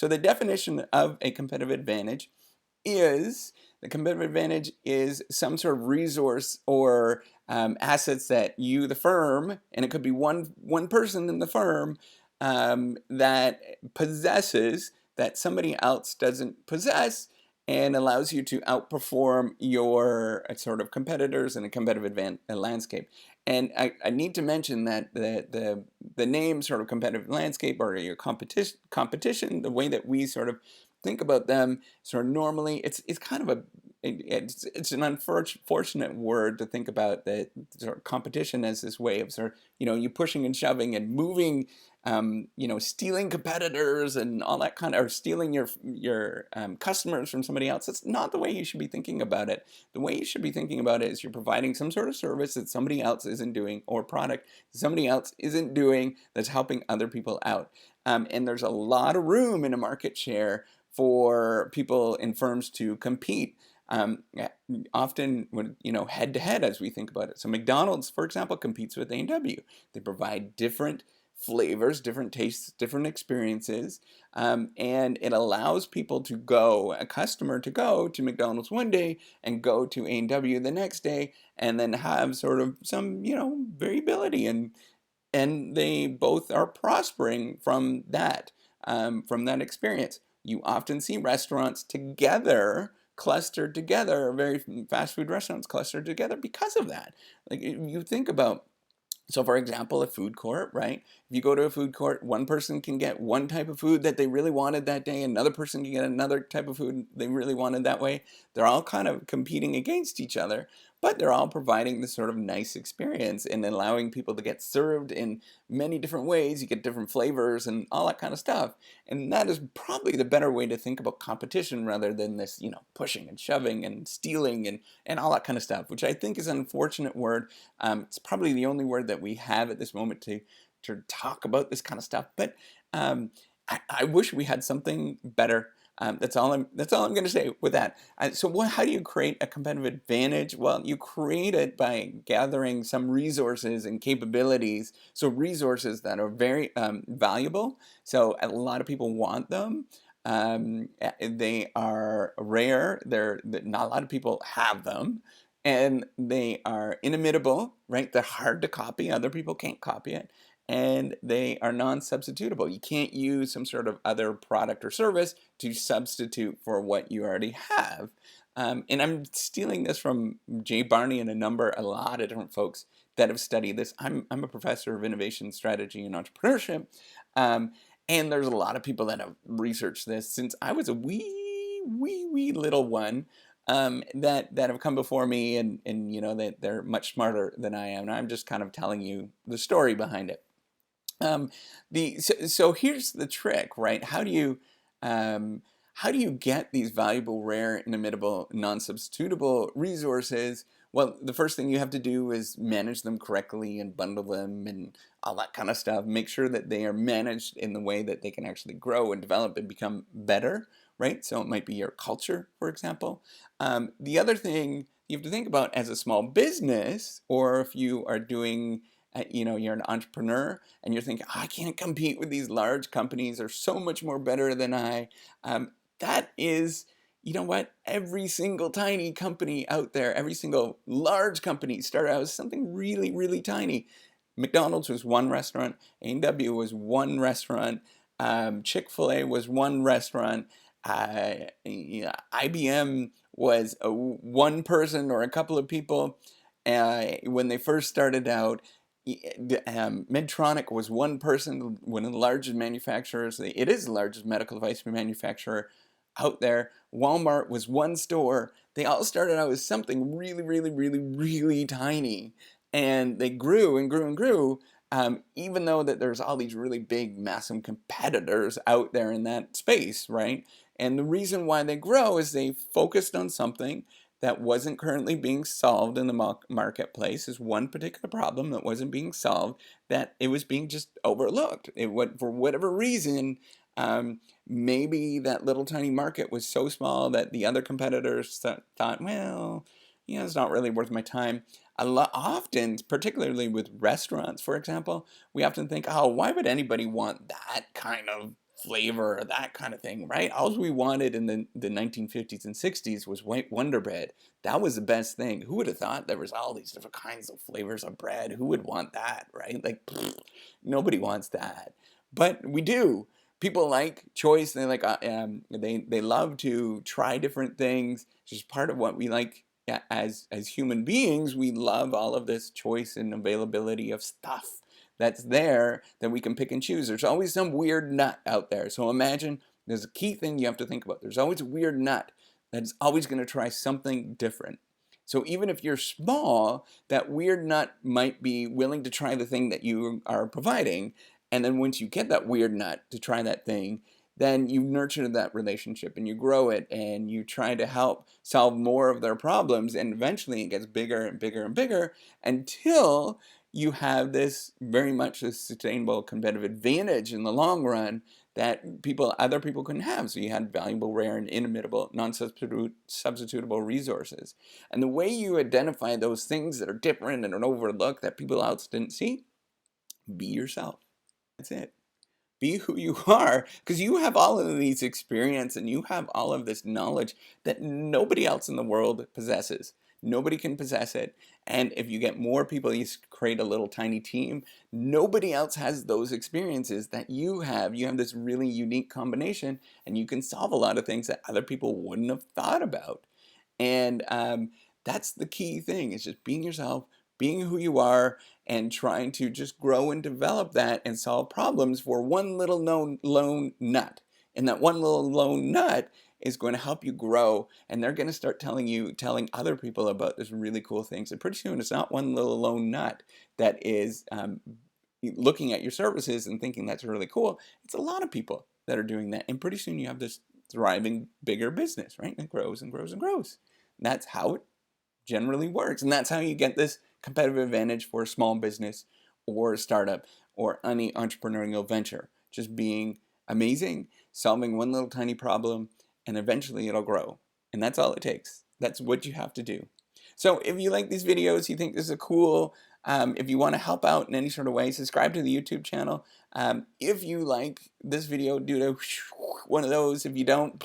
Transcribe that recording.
So the definition of a competitive advantage is the competitive advantage is some sort of resource or assets that you, the firm, and it could be one person in the firm that possesses that somebody else doesn't possess, and allows you to outperform your sort of competitors in a competitive landscape. And I need to mention that the name sort of competitive landscape or your competition, the way that we sort of think about them sort of normally, it's kind of it's an unfortunate word to think about, that sort of competition as this way of sort of, you pushing and shoving and moving, stealing competitors and all that kind of, or stealing your customers from somebody else. That's not the way you should be thinking about it. The way you should be thinking about it is you're providing some sort of service that somebody else isn't doing, or product somebody else isn't doing, that's helping other people out. And there's a lot of room in a market share for people in firms to compete. Often when, head to head, as we think about it. So McDonald's, for example, competes with A&W. They provide different flavors, different tastes, different experiences, and it allows people to go, a customer to go to McDonald's one day and go to A&W the next day, and then have sort of some, variability, and they both are prospering from that experience. You often see restaurants together, clustered together, very fast food restaurants clustered together because of that. Like, you think about, so for example, a food court, right? If you go to a food court, one person can get one type of food that they really wanted that day, another person can get another type of food they really wanted that way. They're all kind of competing against each other, but they're all providing this sort of nice experience and allowing people to get served in many different ways. You get different flavors and all that kind of stuff. And that is probably the better way to think about competition, rather than this, pushing and shoving and stealing and all that kind of stuff, which I think is an unfortunate word. It's probably the only word that we have at this moment to talk about this kind of stuff. But I wish we had something better. That's all I'm going to say with that. How do you create a competitive advantage? Well, you create it by gathering some resources and capabilities. So resources that are very valuable. So a lot of people want them. They are rare. Not a lot of people have them. And they are inimitable, right? They're hard to copy. Other people can't copy it. And they are non-substitutable. You can't use some sort of other product or service to substitute for what you already have. And I'm stealing this from Jay Barney and a lot of different folks that have studied this. I'm a professor of innovation strategy and entrepreneurship. And there's a lot of people that have researched this since I was a wee little one. That have come before me, and they're much smarter than I am. And I'm just kind of telling you the story behind it. So here's the trick, right? How do you get these valuable, rare, inimitable, non-substitutable resources? Well, the first thing you have to do is manage them correctly and bundle them and all that kind of stuff. Make sure that they are managed in the way that they can actually grow and develop and become better, right? So it might be your culture, for example. The other thing you have to think about as a small business, or if you are doing you're an entrepreneur and you're thinking, I can't compete with these large companies, they're so much more better than I. That is, what? Every single tiny company out there, every single large company started out as something really, really tiny. McDonald's was one restaurant, A&W was one restaurant, Chick-fil-A was one restaurant, IBM was one person or a couple of people when they first started out. Medtronic was one person, one of the largest manufacturers. It is the largest medical device manufacturer out there. Walmart was one store. They all started out as something really, really, really, really tiny, and they grew and grew and grew. Even though that there's all these really big, massive competitors out there in that space, right? And the reason why they grow is they focused on something that wasn't currently being solved in the marketplace. Is one particular problem that wasn't being solved, that it was being just overlooked. For whatever reason, maybe that little tiny market was so small that the other competitors thought, well, it's not really worth my time. Often, particularly with restaurants, for example, we often think, oh, why would anybody want that kind of flavor or that kind of thing, right? All we wanted in the 1950s and 60s was white Wonder Bread. That was the best thing. Who would have thought there was all these different kinds of flavors of bread? Who would want that, right? Like, nobody wants that. But we do. People like choice. They like they love to try different things. It's just part of what we like. Yeah, as human beings, we love all of this choice and availability of stuff that's there that we can pick and choose. There's always some weird nut out there. So imagine there's a key thing you have to think about. There's always a weird nut that's always going to try something different. So even if you're small, that weird nut might be willing to try the thing that you are providing. And then once you get that weird nut to try that thing, then you nurture that relationship and you grow it and you try to help solve more of their problems. And eventually it gets bigger and bigger and bigger until you have this very much a sustainable competitive advantage in the long run that other people couldn't have. So you had valuable, rare, and inimitable, non-substitutable resources. And the way you identify those things that are different and are overlooked that people else didn't see, be yourself. That's it. Be who you are, because you have all of these experience and you have all of this knowledge that nobody else in the world possesses. Nobody can possess it. And if you get more people, you create a little tiny team. Nobody else has those experiences that you have. You have this really unique combination, and you can solve a lot of things that other people wouldn't have thought about. And that's the key thing, is just being yourself, being who you are, and trying to just grow and develop that and solve problems for one little lone nut. And that one little lone nut is going to help you grow, and they're going to start telling other people about this really cool things. And pretty soon it's not one little lone nut that is looking at your services and thinking that's really cool. It's a lot of people that are doing that. And pretty soon you have this thriving, bigger business, right? And it grows and grows and grows. And that's how it generally works. And that's how you get this competitive advantage for a small business or a startup or any entrepreneurial venture. Just being amazing, solving one little tiny problem, and eventually it'll grow. And that's all it takes. That's what you have to do. So if you like these videos, you think this is cool, if you want to help out in any sort of way, subscribe to the YouTube channel. If you like this video, do one of those. If you don't,